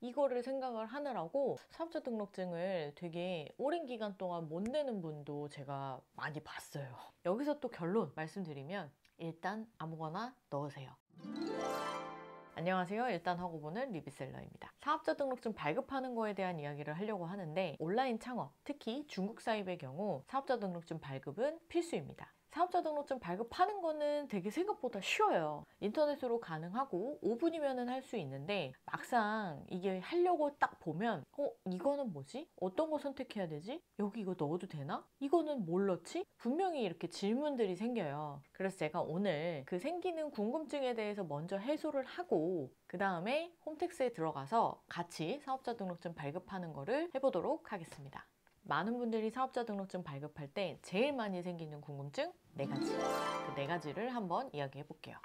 이거를 생각을 하느라고 사업자 등록증을 되게 오랜 기간 동안 못 내는 분도 제가 많이 봤어요. 여기서 또 결론 말씀드리면 일단 아무거나 넣으세요. 안녕하세요. 일단 하고 보는 리뷰셀러입니다. 사업자 등록증 발급하는 거에 대한 이야기를 하려고 하는데, 온라인 창업, 특히 중국 사입의 경우 사업자 등록증 발급은 필수입니다. 사업자 등록증 발급하는 거는 되게 생각보다 쉬워요. 인터넷으로 가능하고 5분이면 할 수 있는데, 막상 이게 하려고 딱 보면 이거는 뭐지? 어떤 거 선택해야 되지? 여기 이거 넣어도 되나? 이거는 뭘 넣지? 분명히 이렇게 질문들이 생겨요. 그래서 제가 오늘 그 생기는 궁금증에 대해서 먼저 해소를 하고, 그 다음에 홈택스에 들어가서 같이 사업자 등록증 발급하는 거를 해보도록 하겠습니다. 많은 분들이 사업자 등록증 발급할 때 제일 많이 생기는 궁금증 4가지. 그 4가지를 한번 이야기해 볼게요.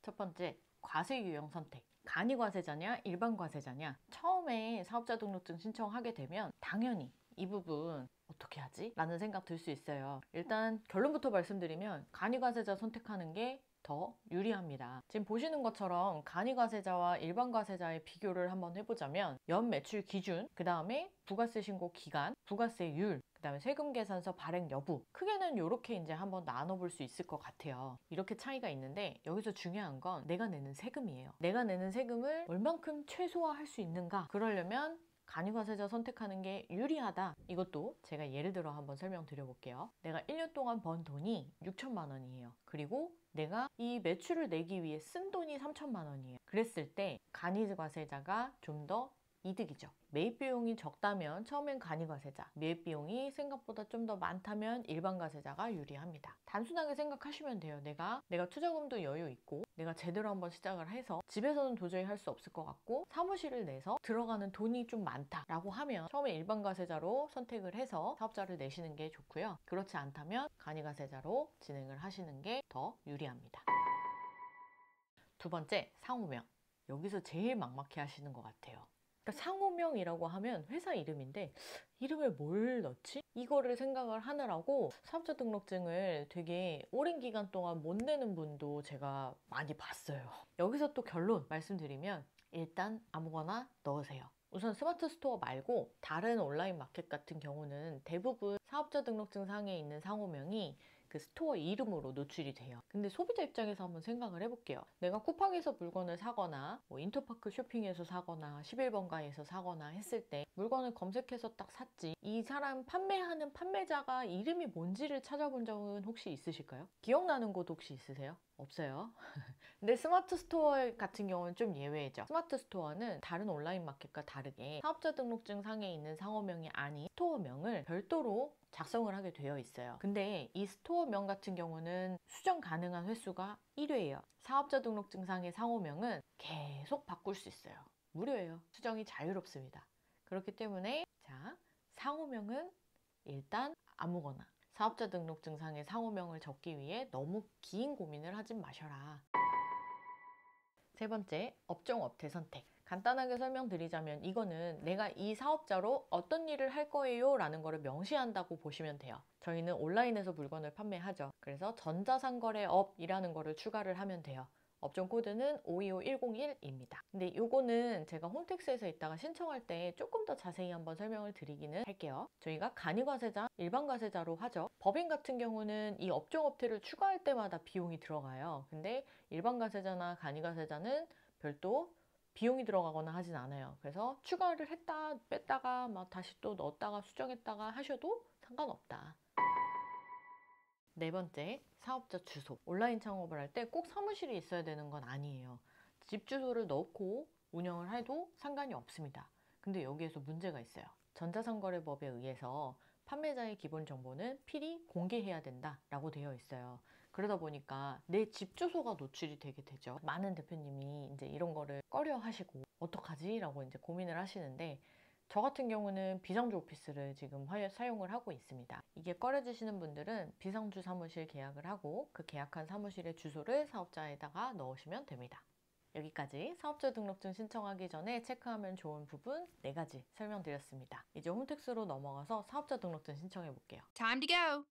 첫 번째, 과세 유형 선택. 간이 과세자냐, 일반 과세자냐. 처음에 사업자 등록증 신청하게 되면 당연히 이 부분 어떻게 하지? 라는 생각 들 수 있어요. 일단 결론부터 말씀드리면 간이 과세자 선택하는 게 더 유리합니다. 지금 보시는 것처럼 간이 과세자와 일반 과세자의 비교를 한번 해보자면, 연 매출 기준, 그 다음에 부가세 신고 기간, 부가세율, 그 다음에 세금 계산서 발행 여부, 크게는 이렇게 이제 한번 나눠볼 수 있을 것 같아요. 이렇게 차이가 있는데, 여기서 중요한 건 내가 내는 세금이에요. 내가 내는 세금을 얼만큼 최소화할 수 있는가. 그러려면 간이과세자 선택하는 게 유리하다. 이것도 제가 예를 들어 한번 설명드려 볼게요. 내가 1년 동안 번 돈이 6천만 원이에요. 그리고 내가 이 매출을 내기 위해 쓴 돈이 3천만 원이에요. 그랬을 때 간이과세자가 좀 더 이득이죠. 매입 비용이 적다면 처음엔 간이과세자, 매입 비용이 생각보다 좀 더 많다면 일반 과세자가 유리합니다. 단순하게 생각하시면 돼요. 내가 투자금도 여유 있고, 내가 제대로 한번 시작을 해서 집에서는 도저히 할 수 없을 것 같고 사무실을 내서 들어가는 돈이 좀 많다라고 하면 처음에 일반 과세자로 선택을 해서 사업자를 내시는 게 좋고요. 그렇지 않다면 간이과세자로 진행을 하시는 게 더 유리합니다. 두 번째, 상호명. 여기서 제일 막막해 하시는 것 같아요. 그러니까 상호명이라고 하면 회사 이름인데 이름을 뭘 넣지? 이거를 생각을 하느라고 사업자 등록증을 되게 오랜 기간 동안 못 내는 분도 제가 많이 봤어요. 여기서 또 결론 말씀드리면 일단 아무거나 넣으세요. 우선 스마트 스토어 말고 다른 온라인 마켓 같은 경우는 대부분 사업자 등록증 상에 있는 상호명이 그 스토어 이름으로 노출이 돼요. 근데 소비자 입장에서 한번 생각을 해볼게요. 내가 쿠팡에서 물건을 사거나 인터파크 쇼핑에서 사거나 11번가에서 사거나 했을 때 물건을 검색해서 딱 샀지, 이 사람 판매하는 판매자가 이름이 뭔지를 찾아본 적은 혹시 있으실까요? 기억나는 곳 혹시 있으세요? 없어요. 근데 스마트 스토어 같은 경우는 좀 예외죠. 스마트 스토어는 다른 온라인 마켓과 다르게 사업자 등록증 상에 있는 상호명이 아닌 스토어명을 별도로 작성을 하게 되어 있어요. 근데 이 스토어명 같은 경우는 수정 가능한 횟수가 1회예요. 사업자 등록증 상의 상호명은 계속 바꿀 수 있어요. 무료예요. 수정이 자유롭습니다. 그렇기 때문에 상호명은 일단 아무거나. 사업자 등록증 상의 상호명을 적기 위해 너무 긴 고민을 하지 마셔라. 세 번째, 업종 업태 선택. 간단하게 설명드리자면 이거는 내가 이 사업자로 어떤 일을 할 거예요 라는 거를 명시한다고 보시면 돼요. 저희는 온라인에서 물건을 판매하죠. 그래서 전자상거래업이라는 거를 추가를 하면 돼요. 업종 코드는 525101입니다. 근데 이거는 제가 홈택스에서 이따가 신청할 때 조금 더 자세히 한번 설명을 드리기는 할게요. 저희가 간이과세자, 일반과세자로 하죠. 법인 같은 경우는 이 업종 업태를 추가할 때마다 비용이 들어가요. 근데 일반과세자나 간이과세자는 별도 비용이 들어가거나 하진 않아요. 그래서 추가를 했다 뺐다가 막 다시 또 넣었다가 수정했다가 하셔도 상관없다. 네 번째, 사업자 주소. 온라인 창업을 할 때 꼭 사무실이 있어야 되는 건 아니에요. 집 주소를 넣고 운영을 해도 상관이 없습니다. 근데 여기에서 문제가 있어요. 전자상거래법에 의해서 판매자의 기본 정보는 필히 공개해야 된다라고 되어 있어요. 그러다 보니까 내 집 주소가 노출이 되게 되죠. 많은 대표님이 이제 이런 거를 꺼려 하시고 어떡하지? 라고 이제 고민을 하시는데, 저 같은 경우는 비상주 오피스를 지금 사용을 하고 있습니다. 이게 꺼려지시는 분들은 비상주 사무실 계약을 하고 그 계약한 사무실의 주소를 사업자에다가 넣으시면 됩니다. 여기까지 사업자 등록증 신청하기 전에 체크하면 좋은 부분 4가지 설명드렸습니다. 이제 홈택스로 넘어가서 사업자 등록증 신청해 볼게요. Time to go.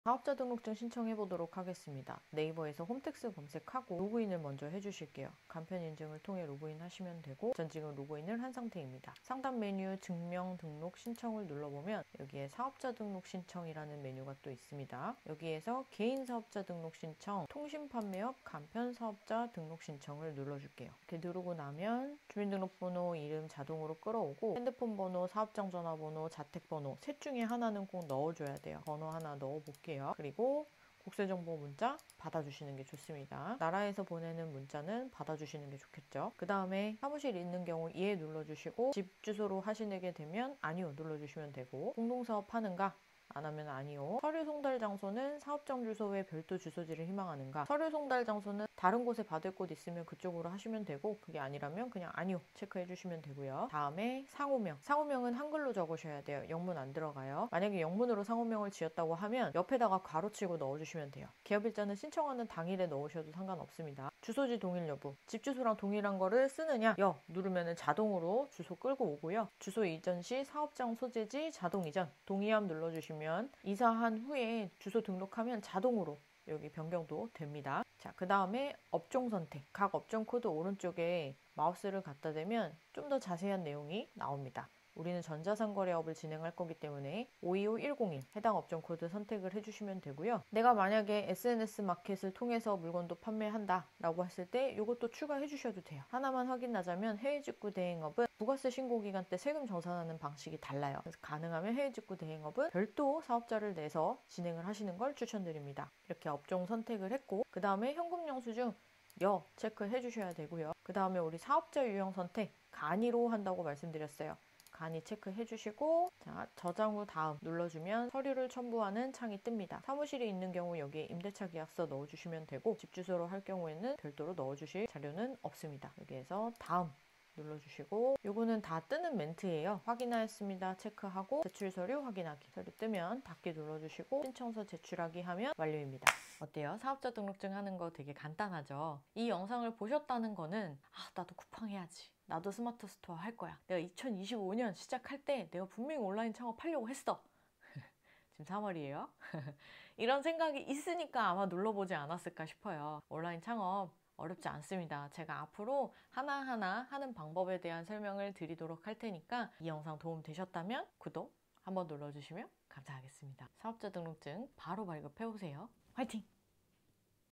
사업자 등록증 신청해 보도록 하겠습니다. 네이버에서 홈택스 검색하고 로그인을 먼저 해주실게요. 간편 인증을 통해 로그인 하시면 되고 전 지금 로그인을 한 상태입니다. 상단 메뉴 증명 등록 신청을 눌러보면 여기에 사업자 등록 신청이라는 메뉴가 또 있습니다. 여기에서 개인 사업자 등록 신청, 통신 판매업 간편 사업자 등록 신청을 눌러줄게요. 이렇게 누르고 나면 주민등록번호, 이름 자동으로 끌어오고 핸드폰 번호, 사업장 전화번호, 자택번호 셋 중에 하나는 꼭 넣어줘야 돼요. 번호 하나 넣어볼게요. 그리고 국세정보 문자 받아주시는 게 좋습니다. 나라에서 보내는 문자는 받아주시는 게 좋겠죠. 그 다음에 사무실 있는 경우 예 눌러주시고 집 주소로 하시게 되면 아니요 눌러주시면 되고 공동사업 하는가? 안 하면 아니요. 서류 송달 장소는 사업장 주소 외 별도 주소지를 희망하는가? 서류 송달 장소는 다른 곳에 받을 곳 있으면 그쪽으로 하시면 되고 그게 아니라면 그냥 아니요 체크해 주시면 되고요. 다음에 상호명. 상호명은 한글로 적으셔야 돼요. 영문 안 들어가요. 만약에 영문으로 상호명을 지었다고 하면 옆에다가 괄호치고 넣어주시면 돼요. 개업일자는 신청하는 당일에 넣으셔도 상관없습니다. 주소지 동일 여부. 집 주소랑 동일한 거를 쓰느냐? 여 누르면 자동으로 주소 끌고 오고요. 주소 이전 시 사업장 소재지 자동 이전. 동의함 눌러주시면 이사한 후에 주소 등록하면 자동으로 여기 변경도 됩니다. 자, 그 다음에 업종 선택. 각 업종 코드 오른쪽에 마우스를 갖다 대면 좀 더 자세한 내용이 나옵니다. 우리는 전자상거래업을 진행할 거기 때문에 525101 해당 업종 코드 선택을 해주시면 되고요. 내가 만약에 SNS 마켓을 통해서 물건도 판매한다 라고 했을 때 이것도 추가해 주셔도 돼요. 하나만 확인하자면 해외직구 대행업은 부가세 신고기간 때 세금 정산하는 방식이 달라요. 그래서 가능하면 해외직구 대행업은 별도 사업자를 내서 진행을 하시는 걸 추천드립니다. 이렇게 업종 선택을 했고 그 다음에 현금 영수증 여 체크해 주셔야 되고요. 그 다음에 우리 사업자 유형 선택 간이로 한다고 말씀드렸어요. 간이 체크해 주시고 자, 저장 후 다음 눌러주면 서류를 첨부하는 창이 뜹니다. 사무실에 있는 경우 여기에 임대차 계약서 넣어주시면 되고 집 주소로 할 경우에는 별도로 넣어주실 자료는 없습니다. 여기에서 다음 눌러주시고 요거는 다 뜨는 멘트예요. 확인하였습니다. 체크하고 제출 서류 확인하기. 서류 뜨면 닫기 눌러주시고 신청서 제출하기 하면 완료입니다. 어때요? 사업자 등록증 하는 거 되게 간단하죠? 이 영상을 보셨다는 거는 나도 쿠팡해야지. 나도 스마트 스토어 할 거야. 내가 2025년 시작할 때 내가 분명히 온라인 창업하려고 했어. 지금 3월이에요. 이런 생각이 있으니까 아마 눌러보지 않았을까 싶어요. 온라인 창업 어렵지 않습니다. 제가 앞으로 하나하나 하는 방법에 대한 설명을 드리도록 할 테니까 이 영상 도움 되셨다면 구독 한번 눌러주시면 감사하겠습니다. 사업자 등록증 바로 발급해오세요. 화이팅!